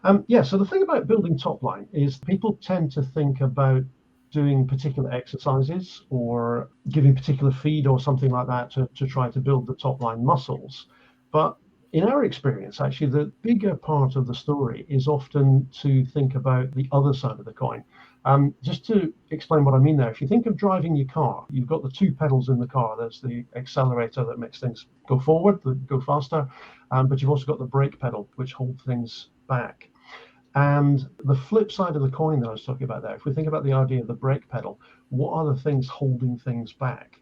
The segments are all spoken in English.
So the thing about building Topline is people tend to think about doing particular exercises or giving particular feed or something like that to try to build the Topline muscles. But in our experience, actually, the bigger part of the story is often to think about the other side of the coin. Just to explain what I mean there, if you think of driving your car, you've got the two pedals in the car. There's the accelerator that makes things go forward, go faster, but you've also got the brake pedal, which hold things back. And the flip side of the coin that I was talking about there, if we think about the idea of the brake pedal, what are the things holding things back?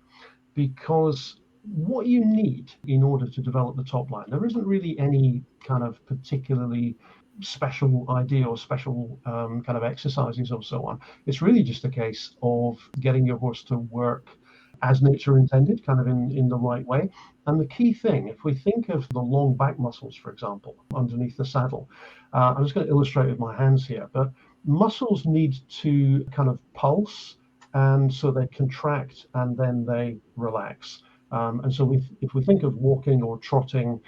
Because what you need in order to develop the top line, there isn't really any kind of particularly special idea or special kind of exercises or so on. It's really just a case of getting your horse to work as nature intended, kind of in the right way. And the key thing, if we think of the long back muscles, for example, underneath the saddle, I'm just going to illustrate with my hands here, but muscles need to kind of pulse, and so they contract and then they relax. And so if we think of walking or trotting,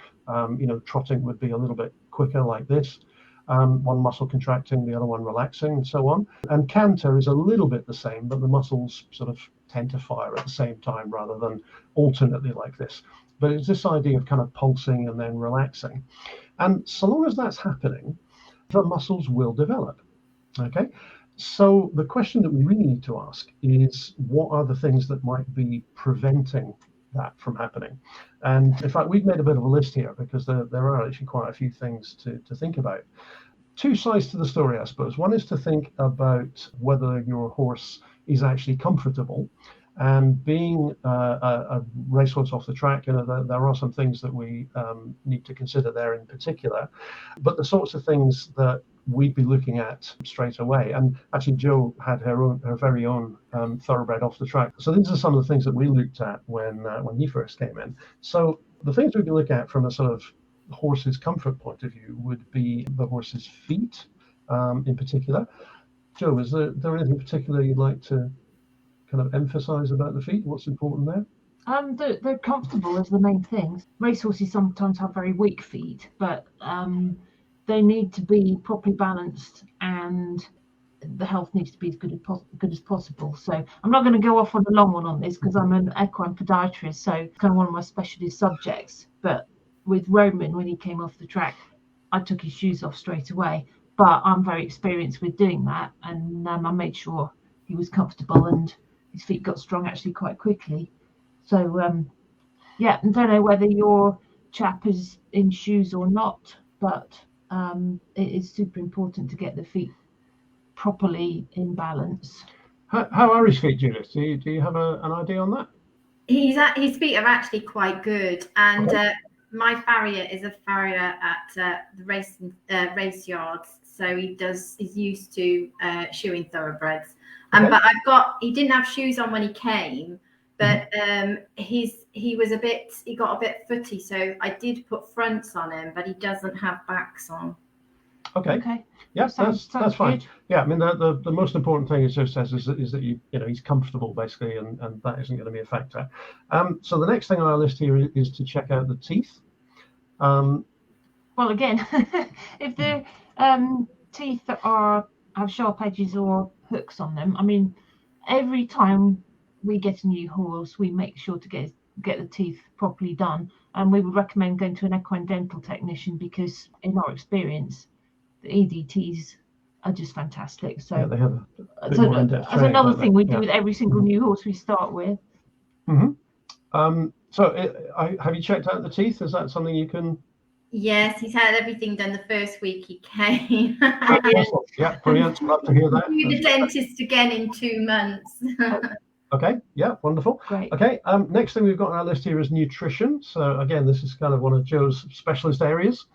trotting would be a little bit quicker like this. One muscle contracting, the other one relaxing, and so on. And canter is a little bit the same, but the muscles sort of tend to fire at the same time rather than alternately like this. But it's this idea of kind of pulsing and then relaxing. And so long as that's happening, the muscles will develop. Okay. So the question that we really need to ask is, what are the things that might be preventing that from happening? And in fact, we've made a bit of a list here because there are actually quite a few things to think about. Two sides to the story, I suppose. One is to think about whether your horse is actually comfortable. And being a racehorse off the track, there are some things that we need to consider there in particular, but the sorts of things that we'd be looking at straight away. And actually, Jo had her very own thoroughbred off the track. So these are some of the things that we looked at when he first came in. So the things we'd be looking at from a sort of horse's comfort point of view would be the horse's feet, in particular. Jo, is there anything particular you'd like to kind of emphasize about the feet? What's important there? They're comfortable is the main thing. Racehorses sometimes have very weak feet, but they need to be properly balanced, and the health needs to be as good as possible. So I'm not going to go off on a long one on this because I'm an equine podiatrist, so it's kind of one of my specialist subjects. But with Roman, when he came off the track, I took his shoes off straight away. But I'm very experienced with doing that, and I made sure he was comfortable and his feet got strong actually quite quickly. So I don't know whether your chap is in shoes or not, but it is super important to get the feet properly in balance. How are his feet, Judith? Do you have an idea on that? His feet are actually quite good, and my farrier is a farrier at the race yards, so he's used to shoeing thoroughbreds. But he didn't have shoes on when he came, but he got a bit footy, so I did put fronts on him, but he doesn't have backs on. Okay. Yeah, that's fine. Good. Yeah, I mean the most important thing it just says is that he's comfortable basically, and that isn't going to be a factor. So the next thing on our list here is to check out the teeth. Well, again, if the teeth have sharp edges or hooks on them, I mean, every time we get a new horse, we make sure to get the teeth properly done, and we would recommend going to an equine dental technician because, in our experience, the EDTs are just fantastic. So they have that's another thing we do with every single new horse we start with. Have you checked out the teeth? Is that something you can? Yes, he's had everything done the first week he came. Brilliant. Love to hear that. The dentist again in 2 months. Okay, yeah, wonderful. Great. Okay, next thing we've got on our list here is nutrition. So again, this is kind of one of Jo's specialist areas.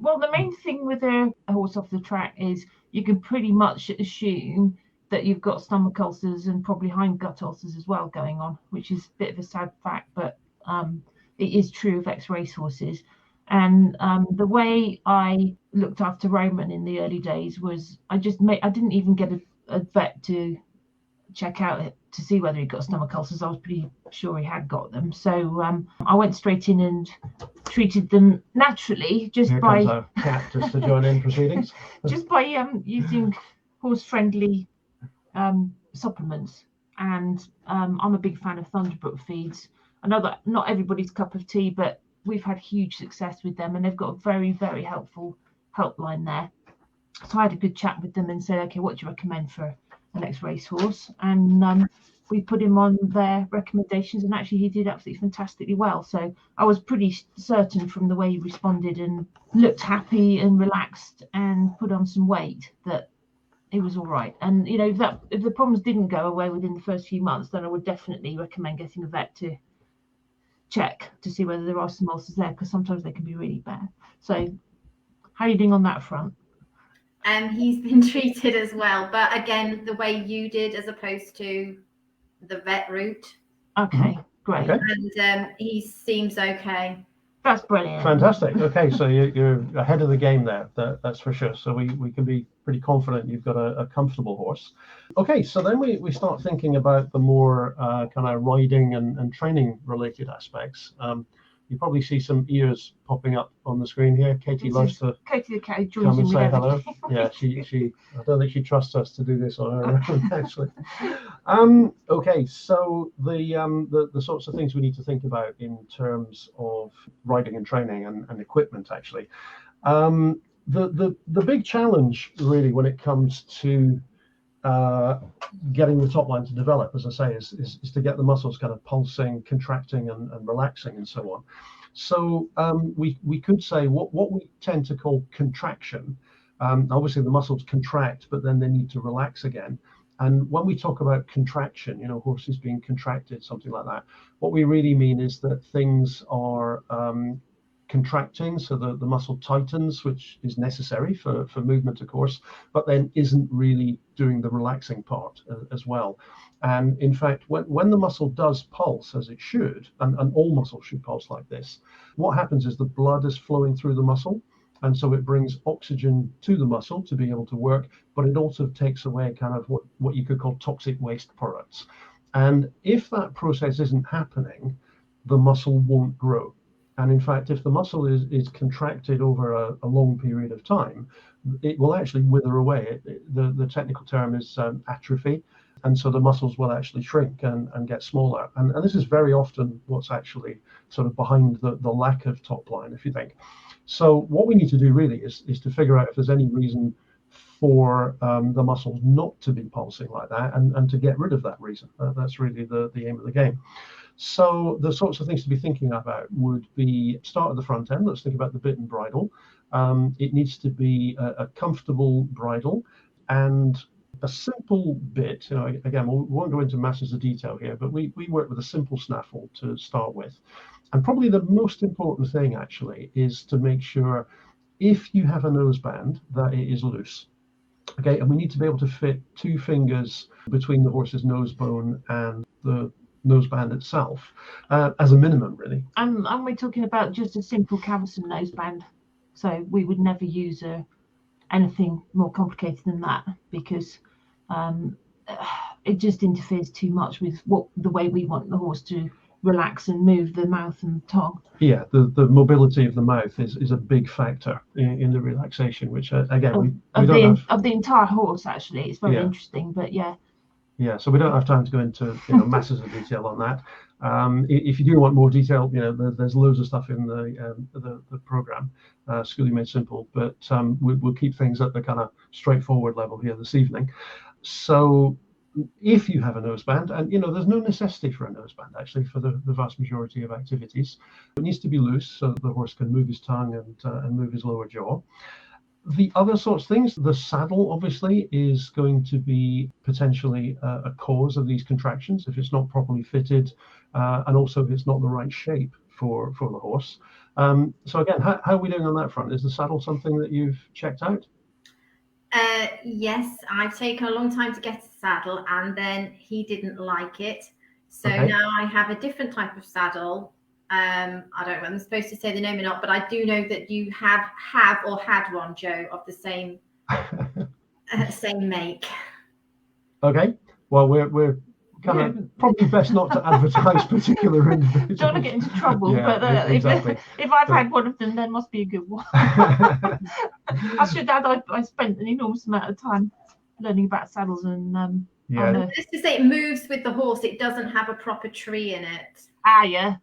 Well, the main thing with a horse off the track is you can pretty much assume that you've got stomach ulcers and probably hindgut ulcers as well going on, which is a bit of a sad fact, but it is true of ex-racehorses. And the way I looked after Roman in the early days was I didn't even get a vet to check out to see whether he got stomach ulcers. I was pretty sure he had got them. So I went straight in and treated them naturally, just Here by comes our cat just to join in proceedings. just by using horse-friendly supplements. And I'm a big fan of Thunderbrook feeds. I know that not everybody's cup of tea, but we've had huge success with them, and they've got a very, very helpful helpline there. So I had a good chat with them and said, okay, what do you recommend for an ex-racehorse? And we put him on their recommendations, and actually he did absolutely fantastically well. So I was pretty certain from the way he responded and looked happy and relaxed and put on some weight that it was all right. And you know, that if the problems didn't go away within the first few months, then I would definitely recommend getting a vet to check to see whether there are some ulcers there, because sometimes they can be really bad. So how are you doing on that front? He's been treated as well, but again, the way you did as opposed to the vet route. Okay, great. Okay. And he seems okay. That's brilliant. Fantastic. Okay, so you're ahead of the game there, that's for sure. So we can be pretty confident you've got a comfortable horse. Okay, so then we start thinking about the more kind of riding and training related aspects. You probably see some ears popping up on the screen here. Katie loves to Katie the cat come and say hello. everything. Yeah, she I don't think she trusts us to do this on her own, actually. Okay, so the sorts of things we need to think about in terms of riding and training and equipment, actually. The big challenge really when it comes to getting the top line to develop, as I say, is to get the muscles kind of pulsing, contracting and relaxing and so on. So we could say what we tend to call contraction. Obviously the muscles contract, but then they need to relax again. And when we talk about contraction, you know, horses being contracted, something like that, what we really mean is that things are contracting, so the muscle tightens, which is necessary for movement, of course, but then isn't really doing the relaxing part as well. And in fact, when the muscle does pulse, as it should, and all muscles should pulse like this, what happens is the blood is flowing through the muscle, and so it brings oxygen to the muscle to be able to work, but it also takes away kind of what you could call toxic waste products. And if that process isn't happening, the muscle won't grow. And in fact, if the muscle is contracted over a long period of time, it will actually wither away. The technical term is atrophy. And so the muscles will actually shrink and get smaller. And this is very often what's actually sort of behind the lack of top line, if you think. So what we need to do really is to figure out if there's any reason for the muscles not to be pulsing like that, and to get rid of that reason. That's really the aim of the game. So the sorts of things to be thinking about would be start at the front end. Let's think about the bit and bridle. It needs to be a comfortable bridle and a simple bit. You know, again, we won't go into masses of detail here, but we work with a simple snaffle to start with. And probably the most important thing actually is to make sure if you have a noseband that it is loose. Okay, and we need to be able to fit 2 fingers between the horse's nose bone and the noseband itself, as a minimum, really. And we're talking about just a simple cavesson noseband, so we would never use anything more complicated than that, because it just interferes too much with the way we want the horse to relax and move the mouth and tongue. Yeah, the mobility of the mouth is a big factor in the relaxation, which again we don't have of the entire horse. Actually, it's very interesting, but yeah. Yeah, so we don't have time to go into masses of detail on that. If you do want more detail, there's loads of stuff in the program, Schooling Made Simple. But we'll keep things at the kind of straightforward level here this evening. So if you have a noseband, and there's no necessity for a noseband actually for the vast majority of activities, it needs to be loose so that the horse can move his tongue and move his lower jaw. The other sorts of things, the saddle obviously is going to be potentially a cause of these contractions if it's not properly fitted, and also if it's not the right shape for the horse. So again, how are we doing on that front? Is the saddle something that you've checked out? Yes, I've taken a long time to get a saddle, and then he didn't like it. So Okay. Now I have a different type of saddle. I don't know if I'm supposed to say the name or not, but I do know that you have or had one, Joe, of the same make. Okay. Well, we're probably best not to advertise particular individuals. Don't want to get into trouble, Yeah, but exactly. if I've had one of them, then must be a good one. I should add, I spent an enormous amount of time learning about saddles and Just to say, it moves with the horse. It doesn't have a proper tree in it. Yeah.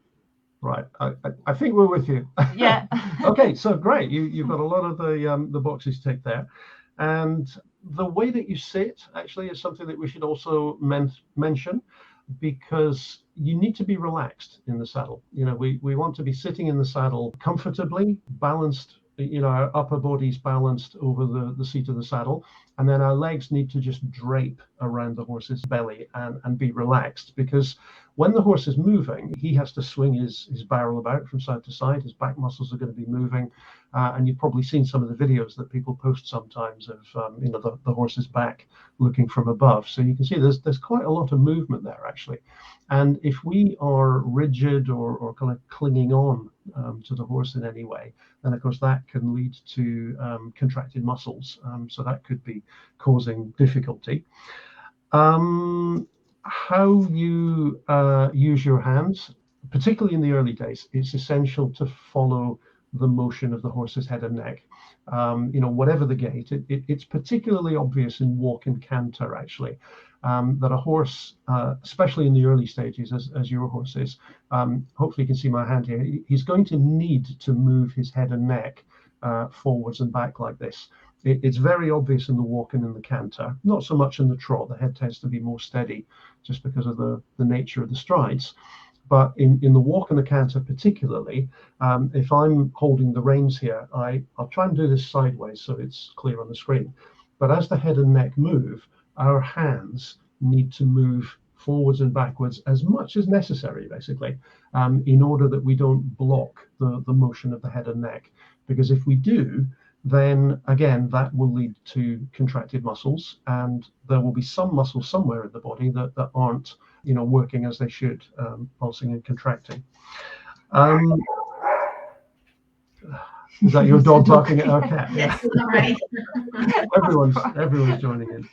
Right, I think we're with you. Yeah. Okay, so great. You've got a lot of the boxes ticked there, and the way that you sit actually is something that we should also mention, because you need to be relaxed in the saddle. We want to be sitting in the saddle comfortably, balanced. Our upper body's balanced over the seat of the saddle, and then our legs need to just drape around the horse's belly and be relaxed, because when the horse is moving, he has to swing his barrel about from side to side. His back muscles are going to be moving, and you've probably seen some of the videos that people post sometimes of the horse's back looking from above. So you can see there's quite a lot of movement there actually, and if we are rigid or kind of clinging on to the horse in any way, then of course that can lead to contracted muscles. So that could be causing difficulty. How you use your hands, particularly in the early days, it's essential to follow the motion of the horse's head and neck. Whatever the gait, it's particularly obvious in walk and canter actually, that a horse, especially in the early stages, as your horse is, hopefully you can see my hand here, he's going to need to move his head and neck forwards and back like this. It's very obvious in the walk and in the canter, not so much in the trot. The head tends to be more steady just because of the nature of the strides. But in the walk and the canter particularly, if I'm holding the reins here, I'll try and do this sideways so it's clear on the screen. But as the head and neck move, our hands need to move forwards and backwards as much as necessary, basically, in order that we don't block the motion of the head and neck. Because if we do, then again, that will lead to contracted muscles, and there will be some muscles somewhere in the body that aren't, working as they should, pulsing and contracting. Is that your dog barking at our cat? Yeah. Right. Everyone's joining in.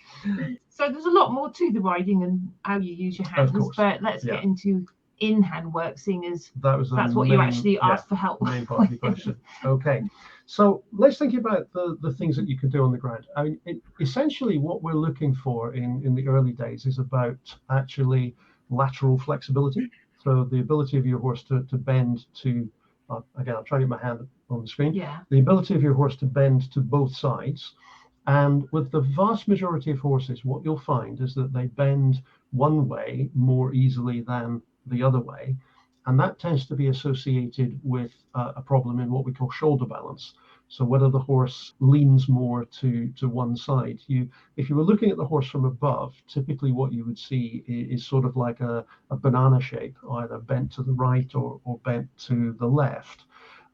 So there's a lot more to the riding and how you use your hands, but let's get into in-hand work, seeing as that's what you actually asked for help. The main part of the question. Okay, so let's think about the things that you can do on the ground. I mean, essentially what we're looking for in the early days is about actually lateral flexibility. So the ability of your horse to bend to, again, I'll try to get my hand on the screen. Yeah. The ability of your horse to bend to both sides. And with the vast majority of horses, what you'll find is that they bend one way more easily than the other way, and that tends to be associated with a problem in what we call shoulder balance. So whether the horse leans more to one side, if you were looking at the horse from above, typically what you would see is sort of like a banana shape, either bent to the right or bent to the left,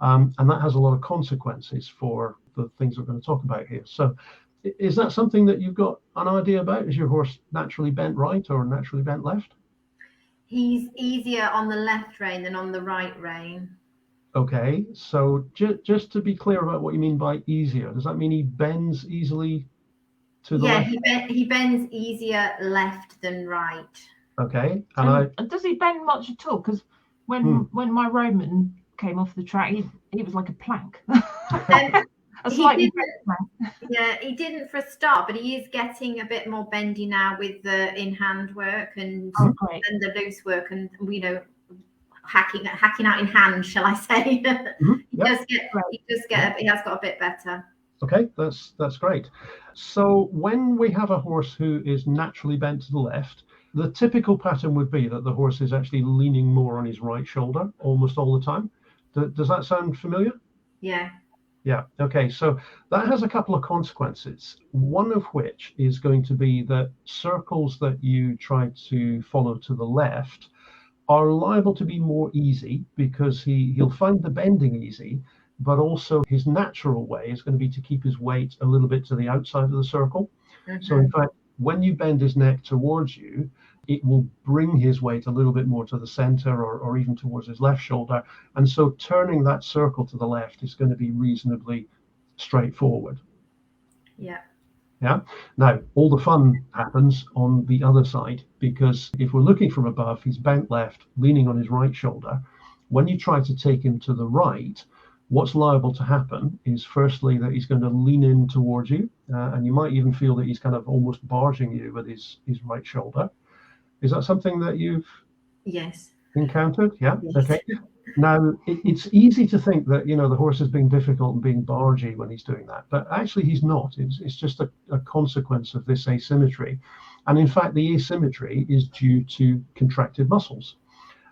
and that has a lot of consequences for the things we're going to talk about here. So is that something that you've got an idea about? Is your horse naturally bent right or naturally bent left? He's easier on the left rein than on the right rein. Okay, so just to be clear about what you mean by easier, does that mean he bends easily to the left? Yeah, he bends easier left than right. Okay, and does he bend much at all? Because when my Roman came off the track, he was like a plank. He didn't for a start, but he is getting a bit more bendy now with the in-hand work and the loose work, and hacking out in hand, shall I say? He has got a bit better. Okay, that's great. So when we have a horse who is naturally bent to the left, the typical pattern would be that the horse is actually leaning more on his right shoulder almost all the time. Does that sound familiar? Yeah. Yeah, okay, so that has a couple of consequences, one of which is going to be that circles that you try to follow to the left are liable to be more easy, because he'll find the bending easy, but also his natural way is going to be to keep his weight a little bit to the outside of the circle. Mm-hmm. So in fact, when you bend his neck towards you, it will bring his weight a little bit more to the center or even towards his left shoulder. And so turning that circle to the left is going to be reasonably straightforward. Yeah. Yeah. Now, all the fun happens on the other side, because if we're looking from above, he's bent left, leaning on his right shoulder. When you try to take him to the right, what's liable to happen is firstly that he's going to lean in towards you, and you might even feel that he's kind of almost barging you with his right shoulder. Is that something that you've Yes. encountered? Yeah. Yes. Okay. Now, it's easy to think that, the horse is being difficult and being bargy when he's doing that, but actually he's not. It's just a consequence of this asymmetry. And in fact, the asymmetry is due to contracted muscles.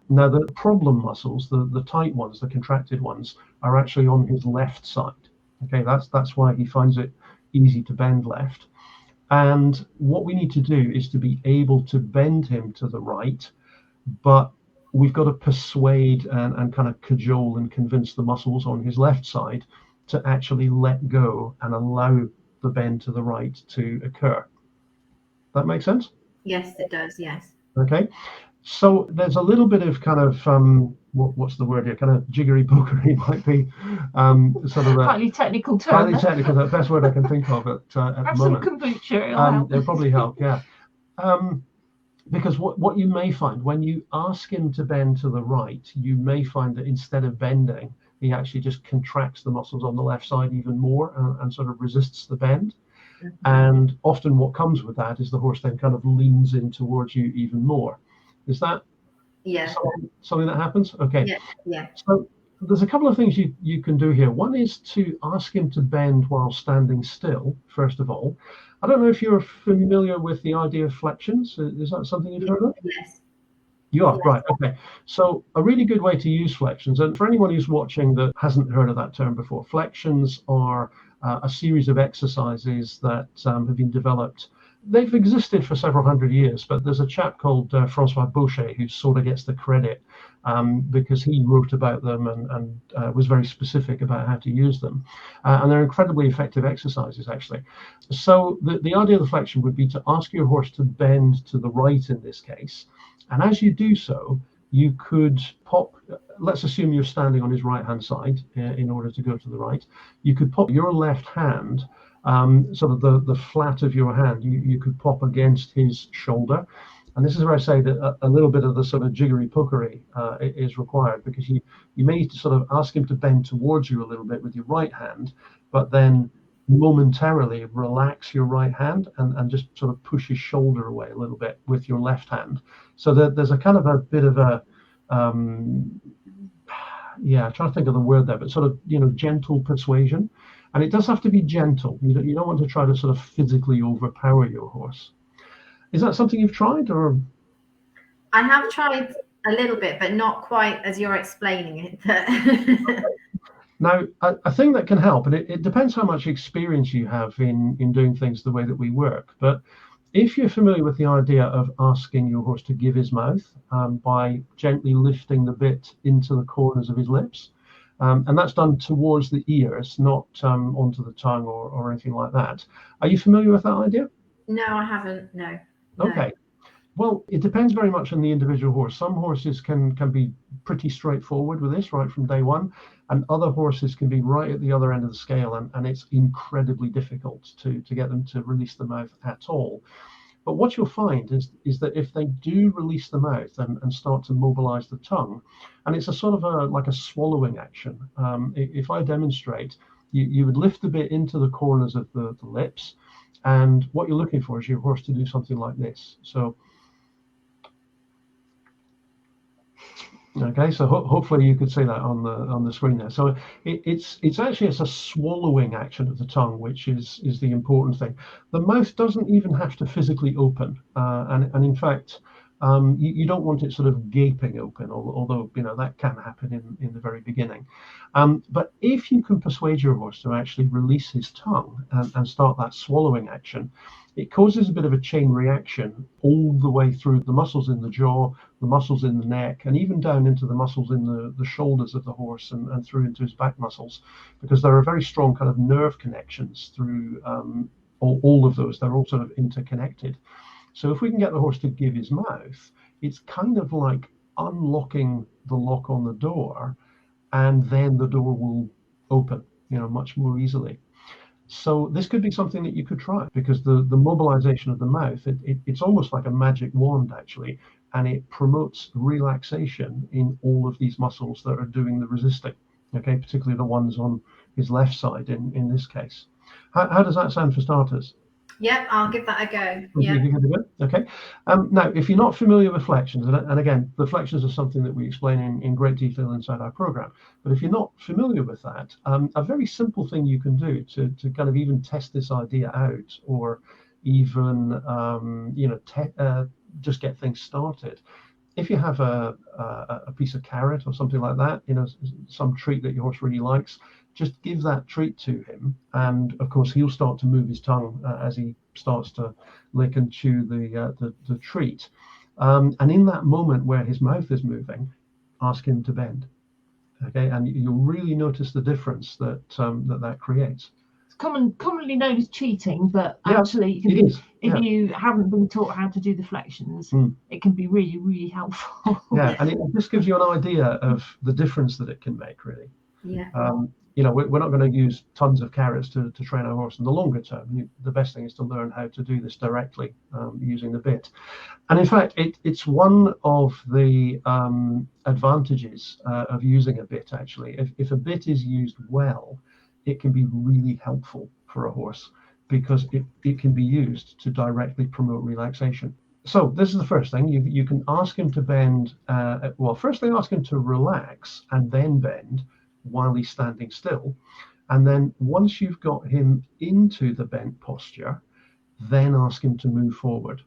Now, the problem muscles, the tight ones, the contracted ones, are actually on his left side. Okay, that's why he finds it easy to bend left. And what we need to do is to be able to bend him to the right, but we've got to persuade and kind of cajole and convince the muscles on his left side to actually let go and allow the bend to the right to occur. That makes sense? Yes, it does. Yes. Okay. So there's a little bit of kind of what's the word here? Kind of jiggery pokery might be sort of a highly technical term. highly technical. The best word I can think of at the Have moment. some kombucha. It'll probably help. Yeah. Because what you may find when you ask him to bend to the right, you may find that instead of bending, he actually just contracts the muscles on the left side even more and sort of resists the bend. Mm-hmm. And often what comes with that is the horse then kind of leans in towards you even more. Is that something that happens? Okay. Yeah. So there's a couple of things you can do here. One is to ask him to bend while standing still, first of all. I don't know if you're familiar with the idea of flexions. Is that something you've heard of? Yes. You are? Yes. Right, okay. So a really good way to use flexions, and for anyone who's watching that hasn't heard of that term before, flexions are a series of exercises that have been developed. They've existed for several hundred years, but there's a chap called Francois Boucher who sort of gets the credit because he wrote about them and was very specific about how to use them. And they're incredibly effective exercises, actually. So the idea of the flexion would be to ask your horse to bend to the right in this case. And as you do so, you could pop, let's assume you're standing on his right-hand side in order to go to the right. You could pop your left hand, sort of the flat of your hand, you could pop against his shoulder. And this is where I say that a little bit of the sort of jiggery pokery is required, because you may need to sort of ask him to bend towards you a little bit with your right hand, but then momentarily relax your right hand and just sort of push his shoulder away a little bit with your left hand. So that there's a kind of a bit of a, I'm trying to think of the word there, but sort of, gentle persuasion. And it does have to be gentle. You don't want to try to sort of physically overpower your horse. Is that something you've tried, or? I have tried a little bit, but not quite as you're explaining it. Now, a thing that can help, and it depends how much experience you have in doing things the way that we work, but if you're familiar with the idea of asking your horse to give his mouth by gently lifting the bit into the corners of his lips, and that's done towards the ears, not onto the tongue or anything like that. Are you familiar with that idea? No, I haven't. No. Okay. Well, it depends very much on the individual horse. Some horses can be pretty straightforward with this right from day one, and other horses can be right at the other end of the scale, and it's incredibly difficult to get them to release the mouth at all. But what you'll find is that if they do release the mouth and start to mobilize the tongue, and it's a sort of like a swallowing action. If I demonstrate, you would lift the bit into the corners of the lips, and what you're looking for is your horse to do something like this. So, okay, so hopefully you could see that on the screen there. So it's a swallowing action of the tongue, which is the important thing. The mouth doesn't even have to physically open, and in fact, you don't want it sort of gaping open, although that can happen in the very beginning. But if you can persuade your horse to actually release his tongue and start that swallowing action, it causes a bit of a chain reaction all the way through the muscles in the jaw, the muscles in the neck, and even down into the muscles in the shoulders of the horse and through into his back muscles, because there are very strong kind of nerve connections through all of those. They're all sort of interconnected. So if we can get the horse to give his mouth, it's kind of like unlocking the lock on the door, and then the door will open, much more easily. So this could be something that you could try, because the mobilization of the mouth, it's almost like a magic wand actually, and it promotes relaxation in all of these muscles that are doing the resisting, okay, particularly the ones on his left side in this case. How does that sound for starters? Yep, I'll give that a go. Yeah. Okay. Now, if you're not familiar with flexions, and again, the flexions are something that we explain in great detail inside our program, but if you're not familiar with that, a very simple thing you can do to kind of even test this idea out, or even just get things started. If you have a piece of carrot or something like that, some treat that your horse really likes, just give that treat to him, and of course he'll start to move his tongue as he starts to lick and chew the treat. And in that moment where his mouth is moving, ask him to bend. Okay, and you'll really notice the difference that creates. It's commonly known as cheating, but Yeah, actually, it is. if you haven't been taught how to do the flexions, it can be really, really helpful. Yeah, and it just gives you an idea of the difference that it can make, really. Yeah. We're not going to use tons of carrots to train our horse in the longer term. The best thing is to learn how to do this directly using the bit. And in fact, it's one of the advantages of using a bit, actually. If a bit is used well, it can be really helpful for a horse, because it can be used to directly promote relaxation. So this is the first thing. You can ask him to bend. Firstly ask him to relax and then bend while he's standing still. And then once you've got him into the bent posture, then ask him to move forward.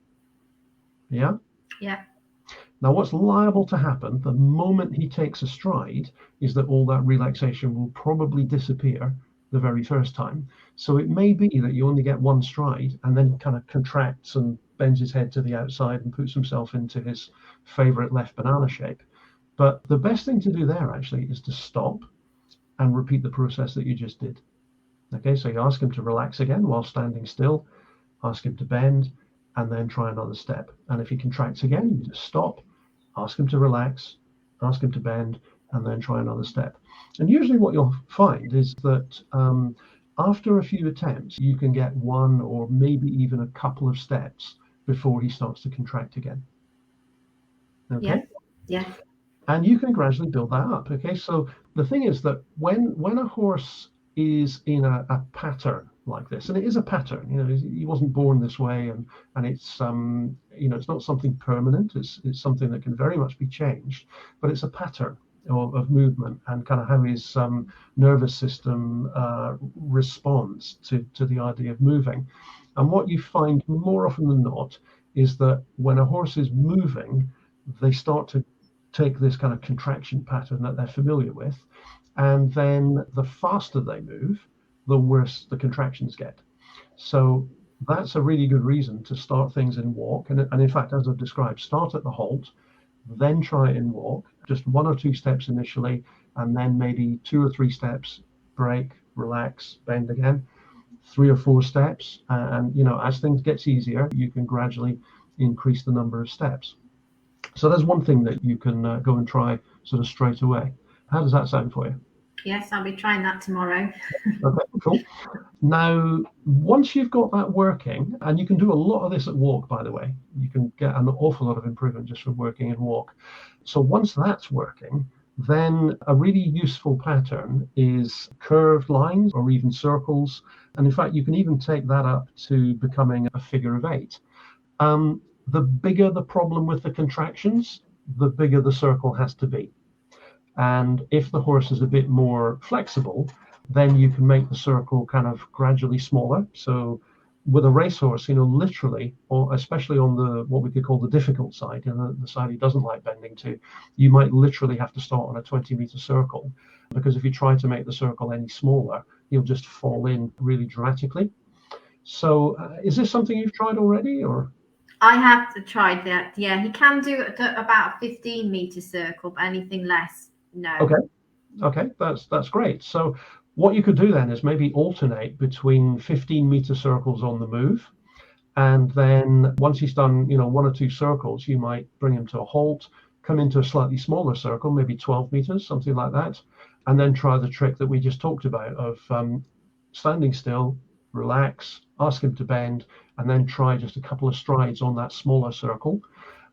Yeah? Yeah. Now, what's liable to happen the moment he takes a stride is that all that relaxation will probably disappear the very first time. So it may be that you only get one stride, and then kind of contracts and bends his head to the outside and puts himself into his favorite left banana shape. But the best thing to do there actually is to stop and repeat the process that you just did. Okay, so you ask him to relax again while standing still, ask him to bend, and then try another step. And if he contracts again, you just stop, ask him to relax, ask him to bend, and then try another step. And usually what you'll find is that after a few attempts, you can get one or maybe even a couple of steps before he starts to contract again. Okay? Yeah. And you can gradually build that up. Okay, so the thing is that when a horse is in a pattern like this, and it is a pattern, he wasn't born this way, and it's it's not something permanent. It's something that can very much be changed, but it's a pattern of movement and kind of how his nervous system responds to the idea of moving. And what you find more often than not is that when a horse is moving, they start to take this kind of contraction pattern that they're familiar with, and then the faster they move, the worse the contractions get. So that's a really good reason to start things in walk, and in fact, as I've described, start at the halt, then try it in walk, just 1 or 2 steps initially, and then maybe 2 or 3 steps, break, relax, bend again, 3 or 4 steps, and as things gets easier, you can gradually increase the number of steps. So that's one thing that you can go and try sort of straight away. How does that sound for you? Yes, I'll be trying that tomorrow. Okay, cool. Now, once you've got that working, and you can do a lot of this at walk, by the way, you can get an awful lot of improvement just from working in walk. So once that's working, then a really useful pattern is curved lines or even circles. And in fact, you can even take that up to becoming a figure of 8. The bigger the problem with the contractions, the bigger the circle has to be. And if the horse is a bit more flexible, then you can make the circle kind of gradually smaller. So with a racehorse, literally, or especially on the what we could call the difficult side, the side he doesn't like bending to, you might literally have to start on a 20-meter circle, because if you try to make the circle any smaller, you'll just fall in really dramatically. So is this something you've tried already, or? I have tried that. Yeah, he can do about a 15-meter circle, but anything less, no. Okay, that's great. So what you could do then is maybe alternate between 15-meter circles on the move, and then once he's done 1 or 2 circles, you might bring him to a halt, come into a slightly smaller circle, maybe 12 meters, something like that, and then try the trick that we just talked about of standing still, relax, ask him to bend, and then try just a couple of strides on that smaller circle.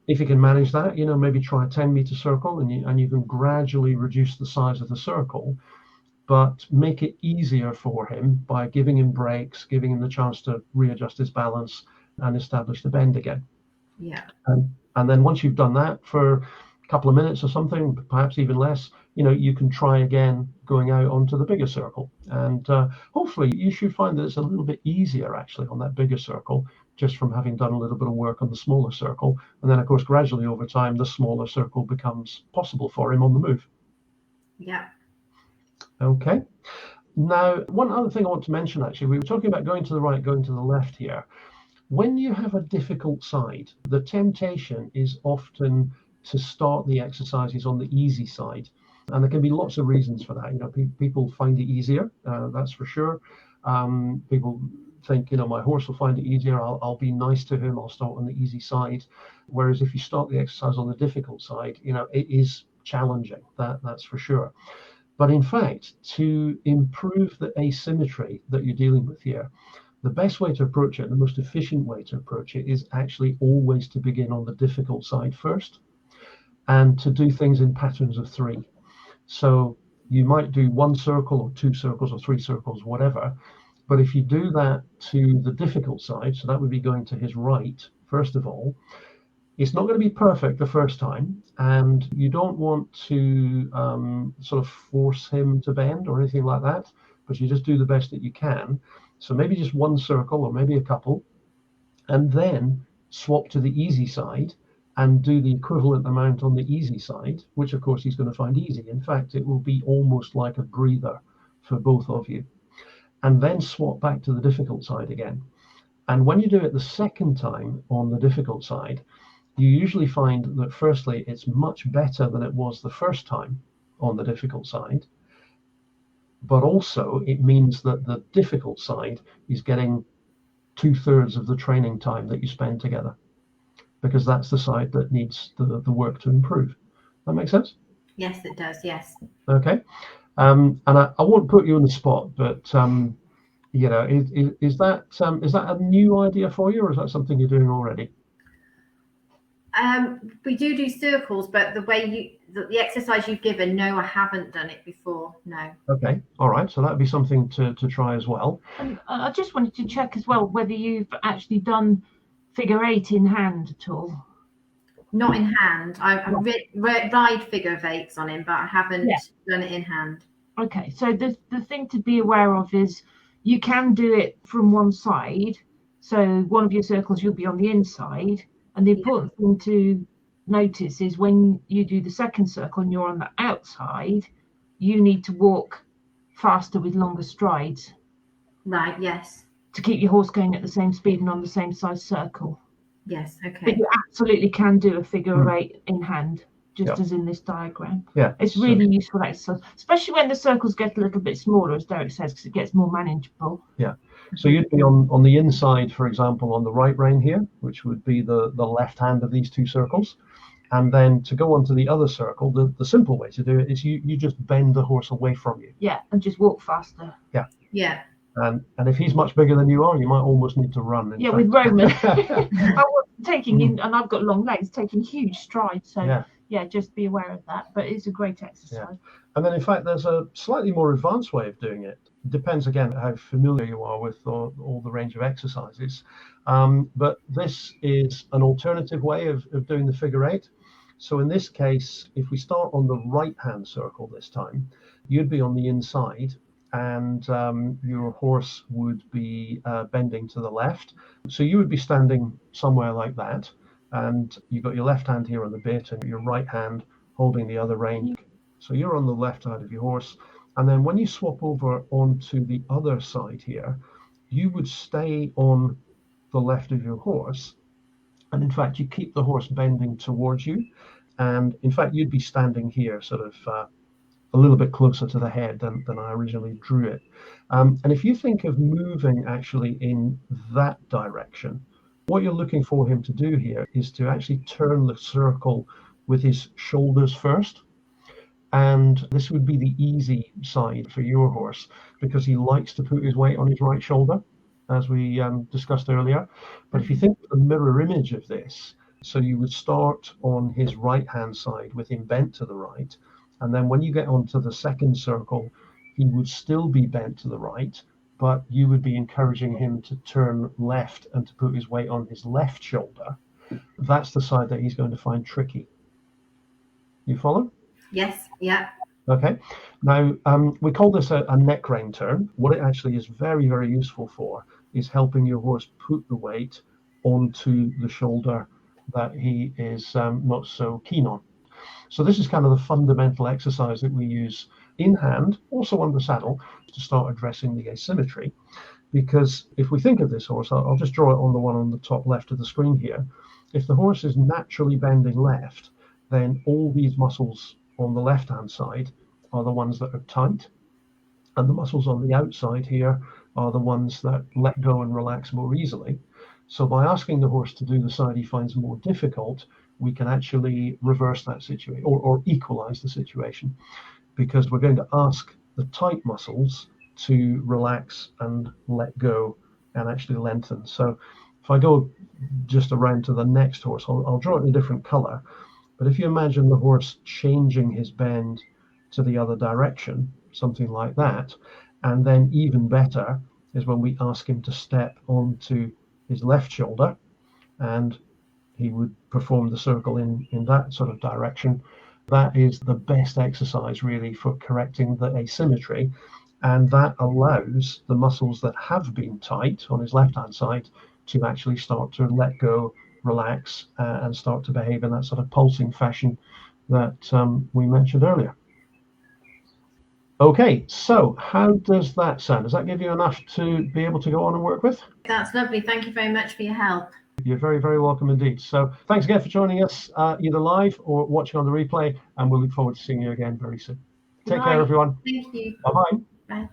If you can manage that, maybe try a 10-meter circle, and you can gradually reduce the size of the circle, but make it easier for him by giving him breaks, giving him the chance to readjust his balance and establish the bend again. Yeah. And then once you've done that for a couple of minutes or something, perhaps even less, you can try again going out onto the bigger circle. And hopefully you should find that it's a little bit easier actually on that bigger circle, just from having done a little bit of work on the smaller circle. And then, of course, gradually over time, the smaller circle becomes possible for him on the move. Yeah. Okay. Now, one other thing I want to mention, actually, we were talking about going to the right, going to the left here. When you have a difficult side, the temptation is often to start the exercises on the easy side. And there can be lots of reasons for that. People find it easier, that's for sure. People think, my horse will find it easier. I'll be nice to him. I'll start on the easy side. Whereas if you start the exercise on the difficult side, it is challenging. That's for sure. But in fact, to improve the asymmetry that you're dealing with here, the best way to approach it, the most efficient way to approach it, is actually always to begin on the difficult side first, and to do things in patterns of 3. So you might do 1 circle or 2 circles or 3 circles, whatever. But if you do that to the difficult side, so that would be going to his right, first of all, it's not going to be perfect the first time, and you don't want to sort of force him to bend or anything like that, but you just do the best that you can. So maybe just 1 circle or maybe a couple, and then swap to the easy side and do the equivalent amount on the easy side, which of course he's going to find easy. In fact, it will be almost like a breather for both of you. And then swap back to the difficult side again. And when you do it the second time on the difficult side, you usually find that firstly, it's much better than it was the first time on the difficult side. But also it means that the difficult side is getting 2/3 of the training time that you spend together, because that's the side that needs the work to improve. That makes sense? Yes, it does. Yes. Okay. And I won't put you on the spot, but is that a new idea for you, or is that something you're doing already? We do circles, but the exercise you've given, no, I haven't done it before. No. Okay. All right. So that'd be something to try as well. And I just wanted to check as well whether you've actually done figure 8 in hand at all. Not in hand. I ride figure of 8s on him, but I haven't done it in hand. Okay. So the thing to be aware of is you can do it from one side. So one of your circles, you'll be on the inside. And the important thing to notice is when you do the second circle and you're on the outside, you need to walk faster with longer strides. Right, yes. To keep your horse going at the same speed and on the same size circle. Yes, okay. But you absolutely can do a figure of 8 in hand, just as in this diagram. Yeah. It's really useful exercise, especially when the circles get a little bit smaller, as Derek says, because it gets more manageable. Yeah. So you'd be on the inside, for example, on the right rein here, which would be the left hand of these 2 circles. And then to go onto the other circle, the simple way to do it is you just bend the horse away from you. Yeah, and just walk faster. Yeah. Yeah. And if he's much bigger than you are, you might almost need to run. Yeah, with Roman. I was taking in, and I've got long legs, taking huge strides. So yeah, just be aware of that. But it's a great exercise. Yeah. And then in fact, there's a slightly more advanced way of doing it. Depends again how familiar you are with all the range of exercises. But this is an alternative way of doing the figure 8. So in this case, if we start on the right hand circle this time, you'd be on the inside, and your horse would be bending to the left. So you would be standing somewhere like that, and you've got your left hand here on the bit and your right hand holding the other rein. So you're on the left side of your horse. And then when you swap over onto the other side here, you would stay on the left of your horse. And in fact, you keep the horse bending towards you. And in fact, you'd be standing here sort of a little bit closer to the head than I originally drew it. And if you think of moving actually in that direction, what you're looking for him to do here is to actually turn the circle with his shoulders first. And this would be the easy side for your horse, because he likes to put his weight on his right shoulder. as we discussed earlier. But if you think of the mirror image of this, so you would start on his right-hand side with him bent to the right, and then when you get onto the second circle, he would still be bent to the right, but you would be encouraging him to turn left and to put his weight on his left shoulder. That's the side that he's going to find tricky. You follow? Yes, yeah. Okay. Now, we call this a neck rein turn. What it actually is very, very useful for is helping your horse put the weight onto the shoulder that he is not so keen on. So this is kind of the fundamental exercise that we use in hand, also on the saddle, to start addressing the asymmetry. Because if we think of this horse, I'll just draw it on the one on the top left of the screen here. If the horse is naturally bending left, then all these muscles on the left-hand side are the ones that are tight, and the muscles on the outside here are the ones that let go and relax more easily. So by asking the horse to do the side he finds more difficult, we can actually reverse that situation or equalize the situation, because we're going to ask the tight muscles to relax and let go and actually lengthen. So if I go just around to the next horse, I'll draw it in a different color. But if you imagine the horse changing his bend to the other direction, something like that, and then even better is when we ask him to step onto his left shoulder, and he would perform the circle in that sort of direction. That is the best exercise really for correcting the asymmetry, and that allows the muscles that have been tight on his left-hand side to actually start to let go, relax, and start to behave in that sort of pulsing fashion that we mentioned earlier. Okay, so how does that sound? Does that give you enough to be able to go on and work with? That's lovely. Thank you very much for your help. You're very, very welcome indeed. So thanks again for joining us either live or watching on the replay, and we'll look forward to seeing you again very soon. Take care, everyone. Thank you. Bye-bye. Bye.